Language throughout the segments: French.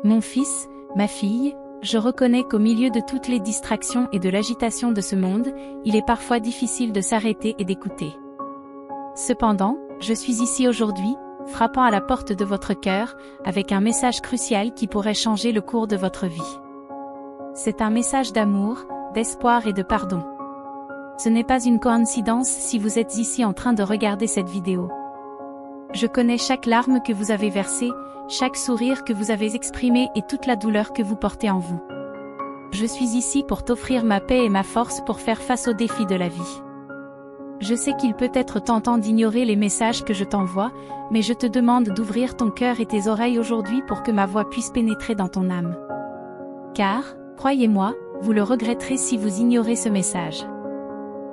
Mon fils, ma fille, je reconnais qu'au milieu de toutes les distractions et de l'agitation de ce monde, il est parfois difficile de s'arrêter et d'écouter. Cependant, je suis ici aujourd'hui, frappant à la porte de votre cœur, avec un message crucial qui pourrait changer le cours de votre vie. C'est un message d'amour, d'espoir et de pardon. Ce n'est pas une coïncidence si vous êtes ici en train de regarder cette vidéo. Je connais chaque larme que vous avez versée, chaque sourire que vous avez exprimé et toute la douleur que vous portez en vous. Je suis ici pour t'offrir ma paix et ma force pour faire face aux défis de la vie. Je sais qu'il peut être tentant d'ignorer les messages que je t'envoie, mais je te demande d'ouvrir ton cœur et tes oreilles aujourd'hui pour que ma voix puisse pénétrer dans ton âme. Car, croyez-moi, vous le regretterez si vous ignorez ce message.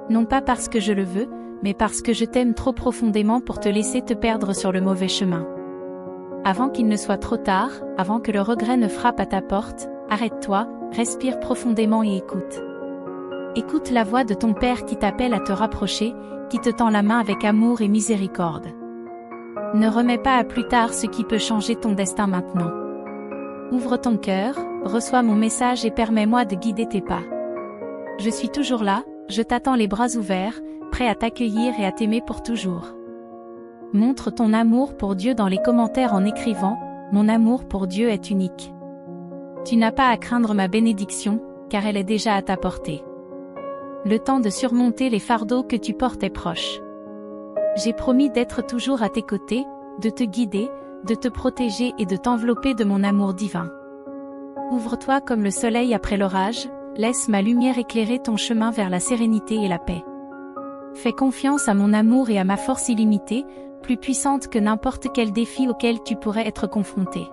Non pas parce que je le veux, mais parce que je t'aime trop profondément pour te laisser te perdre sur le mauvais chemin. Avant qu'il ne soit trop tard, avant que le regret ne frappe à ta porte, arrête-toi, respire profondément et écoute. Écoute la voix de ton Père qui t'appelle à te rapprocher, qui te tend la main avec amour et miséricorde. Ne remets pas à plus tard ce qui peut changer ton destin maintenant. Ouvre ton cœur, reçois mon message et permets-moi de guider tes pas. Je suis toujours là, je t'attends les bras ouverts, prêt à t'accueillir et à t'aimer pour toujours. Montre ton amour pour Dieu dans les commentaires en écrivant « Mon amour pour Dieu est unique ». Tu n'as pas à craindre ma bénédiction, car elle est déjà à ta portée. Le temps de surmonter les fardeaux que tu portes est proche. J'ai promis d'être toujours à tes côtés, de te guider, de te protéger et de t'envelopper de mon amour divin. Ouvre-toi comme le soleil après l'orage, laisse ma lumière éclairer ton chemin vers la sérénité et la paix. Fais confiance à mon amour et à ma force illimitée, plus puissante que n'importe quel défi auquel tu pourrais être confronté.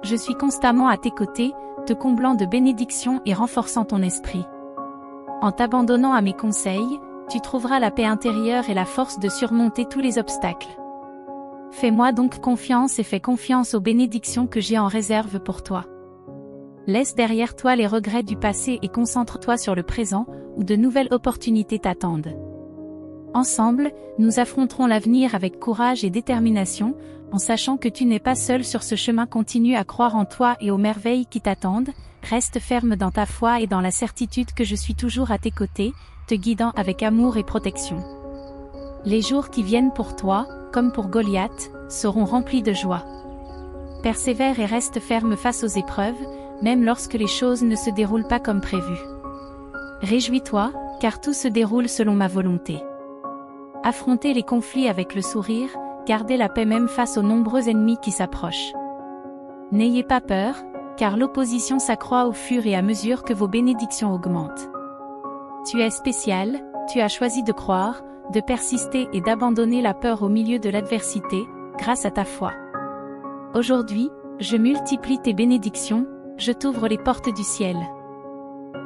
Je suis constamment à tes côtés, te comblant de bénédictions et renforçant ton esprit. En t'abandonnant à mes conseils, tu trouveras la paix intérieure et la force de surmonter tous les obstacles. Fais-moi donc confiance et fais confiance aux bénédictions que j'ai en réserve pour toi. Laisse derrière toi les regrets du passé et concentre-toi sur le présent, où de nouvelles opportunités t'attendent. Ensemble, nous affronterons l'avenir avec courage et détermination, en sachant que tu n'es pas seul sur ce chemin. Continue à croire en toi et aux merveilles qui t'attendent, reste ferme dans ta foi et dans la certitude que je suis toujours à tes côtés, te guidant avec amour et protection. Les jours qui viennent pour toi, comme pour Goliath, seront remplis de joie. Persévère et reste ferme face aux épreuves, même lorsque les choses ne se déroulent pas comme prévu. Réjouis-toi, car tout se déroule selon ma volonté. Affrontez les conflits avec le sourire, gardez la paix même face aux nombreux ennemis qui s'approchent. N'ayez pas peur, car l'opposition s'accroît au fur et à mesure que vos bénédictions augmentent. Tu es spécial, tu as choisi de croire, de persister et d'abandonner la peur au milieu de l'adversité, grâce à ta foi. Aujourd'hui, je multiplie tes bénédictions, je t'ouvre les portes du ciel.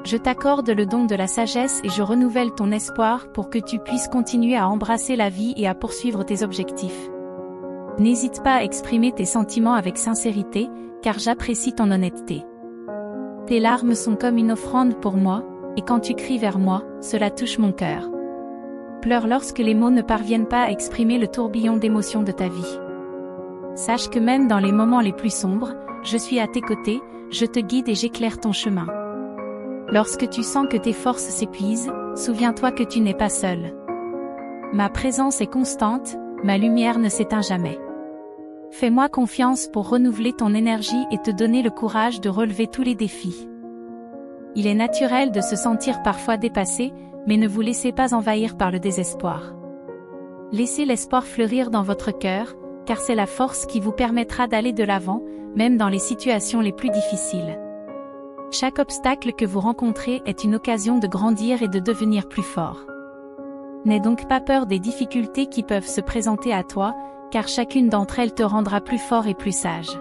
Je t'accorde le don de la sagesse et je renouvelle ton espoir pour que tu puisses continuer à embrasser la vie et à poursuivre tes objectifs. N'hésite pas à exprimer tes sentiments avec sincérité, car j'apprécie ton honnêteté. Tes larmes sont comme une offrande pour moi, et quand tu cries vers moi, cela touche mon cœur. Pleure lorsque les mots ne parviennent pas à exprimer le tourbillon d'émotions de ta vie. Sache que même dans les moments les plus sombres, je suis à tes côtés, je te guide et j'éclaire ton chemin. Lorsque tu sens que tes forces s'épuisent, souviens-toi que tu n'es pas seul. Ma présence est constante, ma lumière ne s'éteint jamais. Fais-moi confiance pour renouveler ton énergie et te donner le courage de relever tous les défis. Il est naturel de se sentir parfois dépassé, mais ne vous laissez pas envahir par le désespoir. Laissez l'espoir fleurir dans votre cœur, car c'est la force qui vous permettra d'aller de l'avant, même dans les situations les plus difficiles. Chaque obstacle que vous rencontrez est une occasion de grandir et de devenir plus fort. N'aie donc pas peur des difficultés qui peuvent se présenter à toi, car chacune d'entre elles te rendra plus fort et plus sage.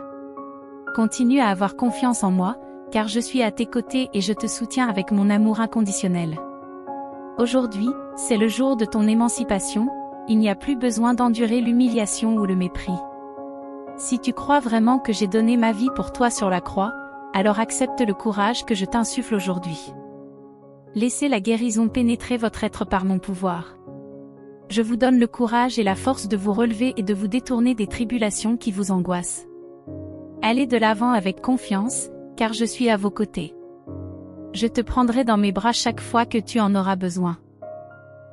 Continue à avoir confiance en moi, car je suis à tes côtés et je te soutiens avec mon amour inconditionnel. Aujourd'hui, c'est le jour de ton émancipation, il n'y a plus besoin d'endurer l'humiliation ou le mépris. Si tu crois vraiment que j'ai donné ma vie pour toi sur la croix, alors accepte le courage que je t'insuffle aujourd'hui. Laissez la guérison pénétrer votre être par mon pouvoir. Je vous donne le courage et la force de vous relever et de vous détourner des tribulations qui vous angoissent. Allez de l'avant avec confiance, car je suis à vos côtés. Je te prendrai dans mes bras chaque fois que tu en auras besoin.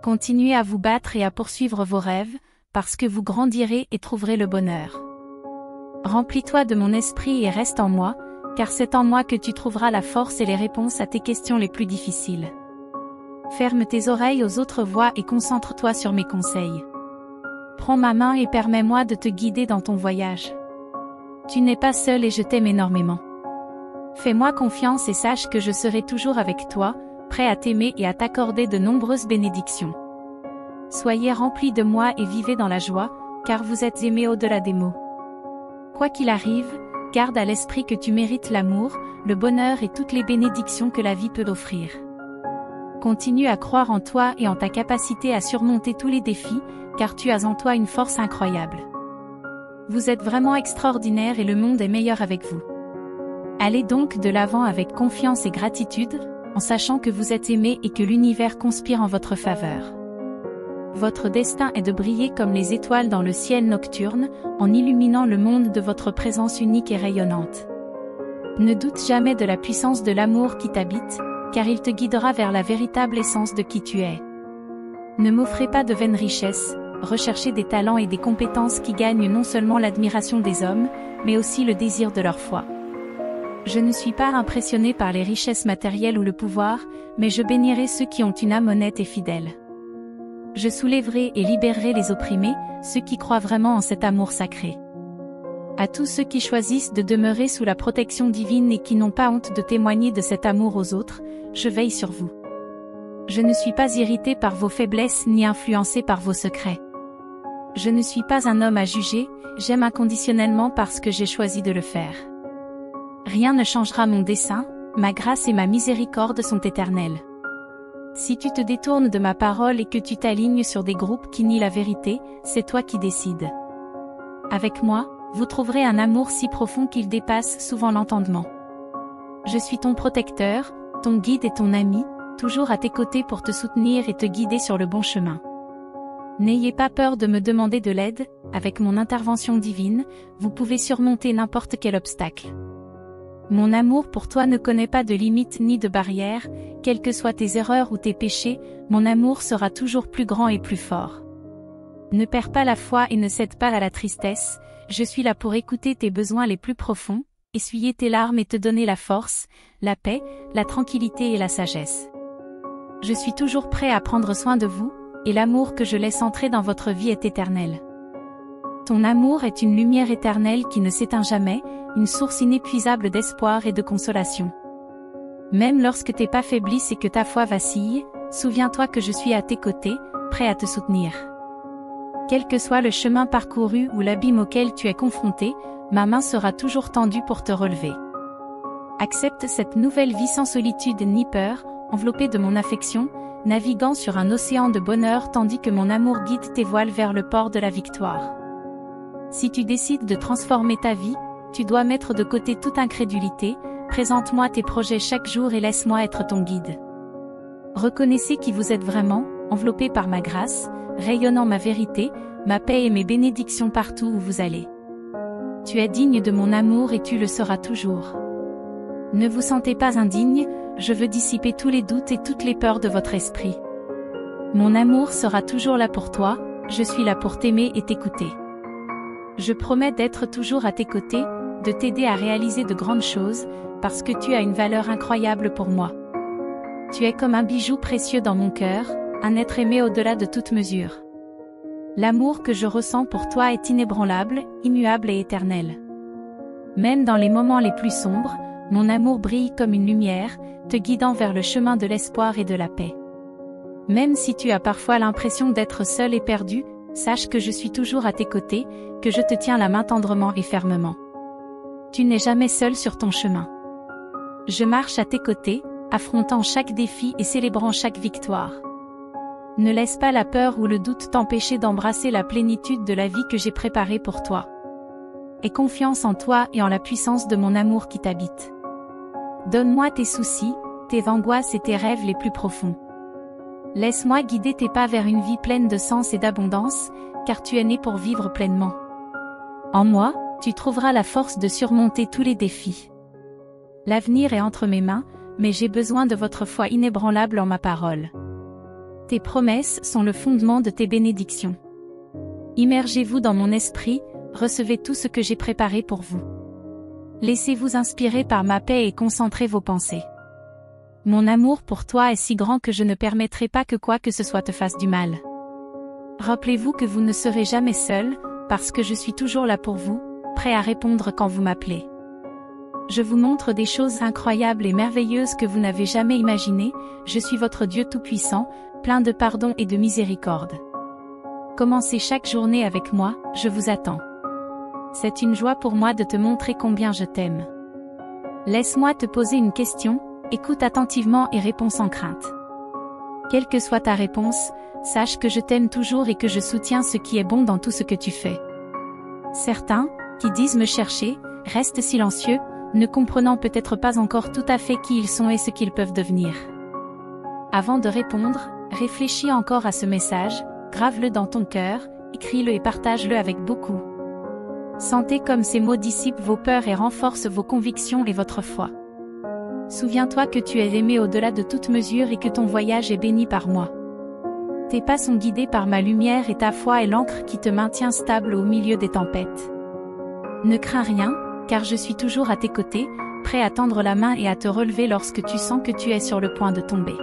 Continuez à vous battre et à poursuivre vos rêves, parce que vous grandirez et trouverez le bonheur. Remplis-toi de mon esprit et reste en moi, car c'est en moi que tu trouveras la force et les réponses à tes questions les plus difficiles. Ferme tes oreilles aux autres voix et concentre-toi sur mes conseils. Prends ma main et permets-moi de te guider dans ton voyage. Tu n'es pas seul et je t'aime énormément. Fais-moi confiance et sache que je serai toujours avec toi, prêt à t'aimer et à t'accorder de nombreuses bénédictions. Soyez remplis de moi et vivez dans la joie, car vous êtes aimés au-delà des mots. Quoi qu'il arrive, garde à l'esprit que tu mérites l'amour, le bonheur et toutes les bénédictions que la vie peut offrir. Continue à croire en toi et en ta capacité à surmonter tous les défis, car tu as en toi une force incroyable. Vous êtes vraiment extraordinaire et le monde est meilleur avec vous. Allez donc de l'avant avec confiance et gratitude, en sachant que vous êtes aimé et que l'univers conspire en votre faveur. Votre destin est de briller comme les étoiles dans le ciel nocturne, en illuminant le monde de votre présence unique et rayonnante. Ne doute jamais de la puissance de l'amour qui t'habite, car il te guidera vers la véritable essence de qui tu es. Ne m'offrez pas de vaines richesses, recherchez des talents et des compétences qui gagnent non seulement l'admiration des hommes, mais aussi le désir de leur foi. Je ne suis pas impressionné par les richesses matérielles ou le pouvoir, mais je bénirai ceux qui ont une âme honnête et fidèle. Je soulèverai et libérerai les opprimés, ceux qui croient vraiment en cet amour sacré. À tous ceux qui choisissent de demeurer sous la protection divine et qui n'ont pas honte de témoigner de cet amour aux autres, je veille sur vous. Je ne suis pas irrité par vos faiblesses ni influencé par vos secrets. Je ne suis pas un homme à juger, j'aime inconditionnellement parce que j'ai choisi de le faire. Rien ne changera mon dessein, ma grâce et ma miséricorde sont éternelles. Si tu te détournes de ma parole et que tu t'alignes sur des groupes qui nient la vérité, c'est toi qui décides. Avec moi, vous trouverez un amour si profond qu'il dépasse souvent l'entendement. Je suis ton protecteur, ton guide et ton ami, toujours à tes côtés pour te soutenir et te guider sur le bon chemin. N'ayez pas peur de me demander de l'aide, avec mon intervention divine, vous pouvez surmonter n'importe quel obstacle. Mon amour pour toi ne connaît pas de limites ni de barrières, quelles que soient tes erreurs ou tes péchés, mon amour sera toujours plus grand et plus fort. Ne perds pas la foi et ne cède pas à la tristesse, je suis là pour écouter tes besoins les plus profonds, essuyer tes larmes et te donner la force, la paix, la tranquillité et la sagesse. Je suis toujours prêt à prendre soin de vous, et l'amour que je laisse entrer dans votre vie est éternel. Ton amour est une lumière éternelle qui ne s'éteint jamais, une source inépuisable d'espoir et de consolation. Même lorsque tes pas faiblissent et que ta foi vacille, souviens-toi que je suis à tes côtés, prêt à te soutenir. Quel que soit le chemin parcouru ou l'abîme auquel tu es confronté, ma main sera toujours tendue pour te relever. Accepte cette nouvelle vie sans solitude ni peur, enveloppée de mon affection, naviguant sur un océan de bonheur tandis que mon amour guide tes voiles vers le port de la victoire. Si tu décides de transformer ta vie, tu dois mettre de côté toute incrédulité, présente-moi tes projets chaque jour et laisse-moi être ton guide. Reconnaissez qui vous êtes vraiment, enveloppé par ma grâce, rayonnant ma vérité, ma paix et mes bénédictions partout où vous allez. Tu es digne de mon amour et tu le seras toujours. Ne vous sentez pas indigne, je veux dissiper tous les doutes et toutes les peurs de votre esprit. Mon amour sera toujours là pour toi, je suis là pour t'aimer et t'écouter. Je promets d'être toujours à tes côtés, de t'aider à réaliser de grandes choses, parce que tu as une valeur incroyable pour moi. Tu es comme un bijou précieux dans mon cœur, un être aimé au-delà de toute mesure. L'amour que je ressens pour toi est inébranlable, immuable et éternel. Même dans les moments les plus sombres, mon amour brille comme une lumière, te guidant vers le chemin de l'espoir et de la paix. Même si tu as parfois l'impression d'être seul et perdu, sache que je suis toujours à tes côtés, que je te tiens la main tendrement et fermement. Tu n'es jamais seul sur ton chemin. Je marche à tes côtés, affrontant chaque défi et célébrant chaque victoire. Ne laisse pas la peur ou le doute t'empêcher d'embrasser la plénitude de la vie que j'ai préparée pour toi. Aie confiance en toi et en la puissance de mon amour qui t'habite. Donne-moi tes soucis, tes angoisses et tes rêves les plus profonds. Laisse-moi guider tes pas vers une vie pleine de sens et d'abondance, car tu es né pour vivre pleinement. En moi, Tu trouveras la force de surmonter tous les défis. L'avenir est entre mes mains, mais j'ai besoin de votre foi inébranlable en ma parole. Tes promesses sont le fondement de tes bénédictions. Immergez-vous dans mon esprit, recevez tout ce que j'ai préparé pour vous. Laissez-vous inspirer par ma paix et concentrez vos pensées. Mon amour pour toi est si grand que je ne permettrai pas que quoi que ce soit te fasse du mal. Rappelez-vous que vous ne serez jamais seul, parce que je suis toujours là pour vous, prêt à répondre quand vous m'appelez. Je vous montre des choses incroyables et merveilleuses que vous n'avez jamais imaginées, je suis votre Dieu tout-puissant, plein de pardon et de miséricorde. Commencez chaque journée avec moi, je vous attends. C'est une joie pour moi de te montrer combien je t'aime. Laisse-moi te poser une question, écoute attentivement et réponds sans crainte. Quelle que soit ta réponse, sache que je t'aime toujours et que je soutiens ce qui est bon dans tout ce que tu fais. Certains, qui disent me chercher, restent silencieux, ne comprenant peut-être pas encore tout à fait qui ils sont et ce qu'ils peuvent devenir. Avant de répondre, réfléchis encore à ce message, grave-le dans ton cœur, écris-le et partage-le avec beaucoup. Sentez comme ces mots dissipent vos peurs et renforcent vos convictions et votre foi. Souviens-toi que tu es aimé au-delà de toute mesure et que ton voyage est béni par moi. Tes pas sont guidés par ma lumière et ta foi est l'encre qui te maintient stable au milieu des tempêtes. Ne crains rien, car je suis toujours à tes côtés, prêt à tendre la main et à te relever lorsque tu sens que tu es sur le point de tomber.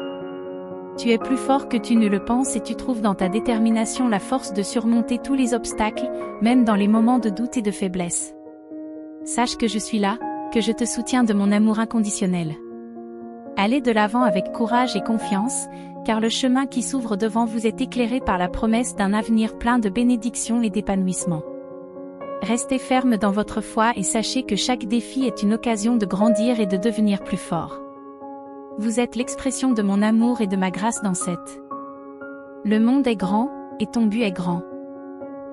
Tu es plus fort que tu ne le penses et tu trouves dans ta détermination la force de surmonter tous les obstacles, même dans les moments de doute et de faiblesse. Sache que je suis là, que je te soutiens de mon amour inconditionnel. Allez de l'avant avec courage et confiance, car le chemin qui s'ouvre devant vous est éclairé par la promesse d'un avenir plein de bénédictions et d'épanouissement. Restez ferme dans votre foi et sachez que chaque défi est une occasion de grandir et de devenir plus fort. Vous êtes l'expression de mon amour et de ma grâce dans cette. Le monde est grand, et ton but est grand.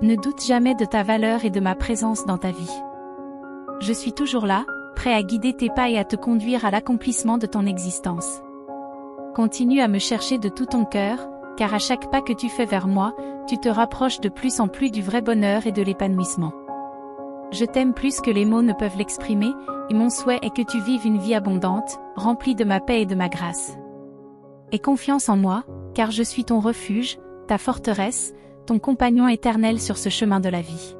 Ne doute jamais de ta valeur et de ma présence dans ta vie. Je suis toujours là, prêt à guider tes pas et à te conduire à l'accomplissement de ton existence. Continue à me chercher de tout ton cœur, car à chaque pas que tu fais vers moi, tu te rapproches de plus en plus du vrai bonheur et de l'épanouissement. Je t'aime plus que les mots ne peuvent l'exprimer, et mon souhait est que tu vives une vie abondante, remplie de ma paix et de ma grâce. Aie confiance en moi, car je suis ton refuge, ta forteresse, ton compagnon éternel sur ce chemin de la vie.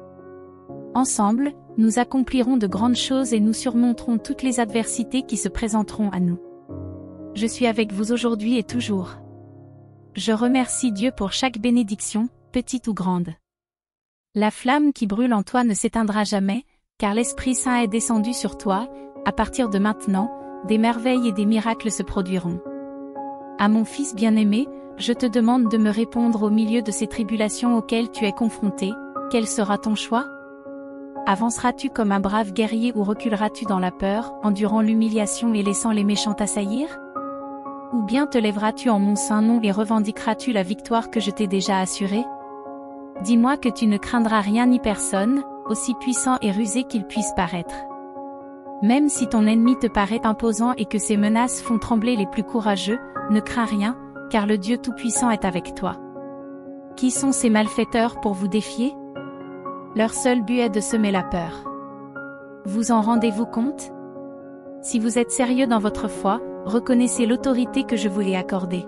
Ensemble, nous accomplirons de grandes choses et nous surmonterons toutes les adversités qui se présenteront à nous. Je suis avec vous aujourd'hui et toujours. Je remercie Dieu pour chaque bénédiction, petite ou grande. La flamme qui brûle en toi ne s'éteindra jamais, car l'Esprit Saint est descendu sur toi, à partir de maintenant, des merveilles et des miracles se produiront. À mon fils bien-aimé, je te demande de me répondre au milieu de ces tribulations auxquelles tu es confronté, quel sera ton choix ? Avanceras-tu comme un brave guerrier ou reculeras-tu dans la peur, endurant l'humiliation et laissant les méchants t'assaillir ? Ou bien te lèveras-tu en mon saint nom et revendiqueras-tu la victoire que je t'ai déjà assurée ? Dis-moi que tu ne craindras rien ni personne, aussi puissant et rusé qu'il puisse paraître. Même si ton ennemi te paraît imposant et que ses menaces font trembler les plus courageux, ne crains rien, car le Dieu Tout-Puissant est avec toi. Qui sont ces malfaiteurs pour vous défier ? Leur seul but est de semer la peur. Vous en rendez-vous compte ? Si vous êtes sérieux dans votre foi, reconnaissez l'autorité que je vous ai accordée.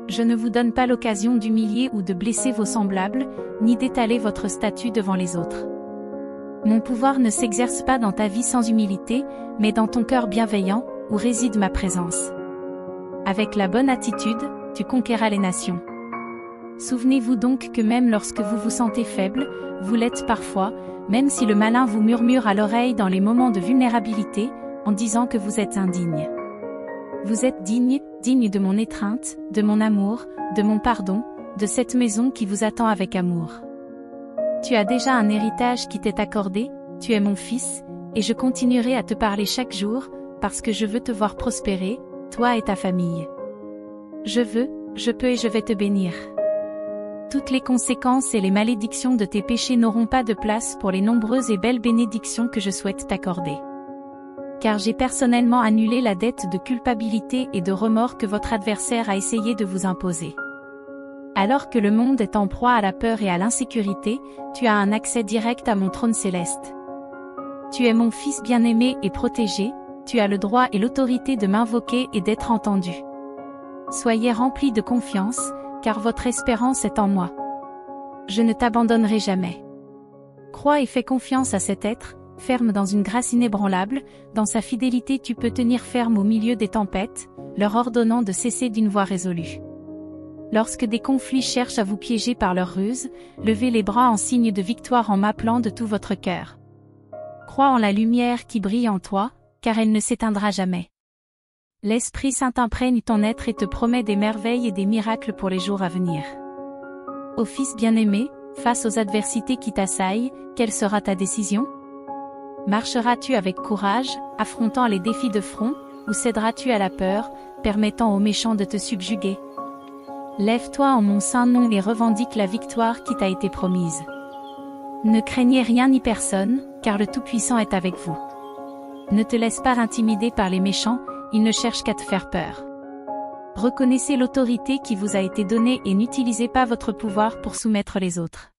Je ne vous donne pas l'occasion d'humilier ou de blesser vos semblables, ni d'étaler votre statut devant les autres. Mon pouvoir ne s'exerce pas dans ta vie sans humilité, mais dans ton cœur bienveillant, où réside ma présence. Avec la bonne attitude, tu conquéras les nations. Souvenez-vous donc que même lorsque vous vous sentez faible, vous l'êtes parfois, même si le malin vous murmure à l'oreille dans les moments de vulnérabilité, en disant que vous êtes indigne. Vous êtes digne de mon étreinte, de mon amour, de mon pardon, de cette maison qui vous attend avec amour. Tu as déjà un héritage qui t'est accordé, tu es mon fils, et je continuerai à te parler chaque jour, parce que je veux te voir prospérer, toi et ta famille. Je peux et je vais te bénir. Toutes les conséquences et les malédictions de tes péchés n'auront pas de place pour les nombreuses et belles bénédictions que je souhaite t'accorder. Car j'ai personnellement annulé la dette de culpabilité et de remords que votre adversaire a essayé de vous imposer. Alors que le monde est en proie à la peur et à l'insécurité, tu as un accès direct à mon trône céleste. Tu es mon fils bien-aimé et protégé, tu as le droit et l'autorité de m'invoquer et d'être entendu. Soyez remplis de confiance, car votre espérance est en moi. Je ne t'abandonnerai jamais. Crois et fais confiance à cet être, ferme dans une grâce inébranlable, dans sa fidélité tu peux tenir ferme au milieu des tempêtes, leur ordonnant de cesser d'une voix résolue. Lorsque des conflits cherchent à vous piéger par leurs ruses, levez les bras en signe de victoire en m'appelant de tout votre cœur. Crois en la lumière qui brille en toi, car elle ne s'éteindra jamais. L'Esprit Saint imprègne ton être et te promet des merveilles et des miracles pour les jours à venir. Ô fils bien-aimé, face aux adversités qui t'assaillent, quelle sera ta décision? Marcheras-tu avec courage, affrontant les défis de front, ou céderas-tu à la peur, permettant aux méchants de te subjuguer? Lève-toi en mon saint nom et revendique la victoire qui t'a été promise. Ne craignez rien ni personne, car le Tout-Puissant est avec vous. Ne te laisse pas intimider par les méchants, ils ne cherchent qu'à te faire peur. Reconnaissez l'autorité qui vous a été donnée et n'utilisez pas votre pouvoir pour soumettre les autres.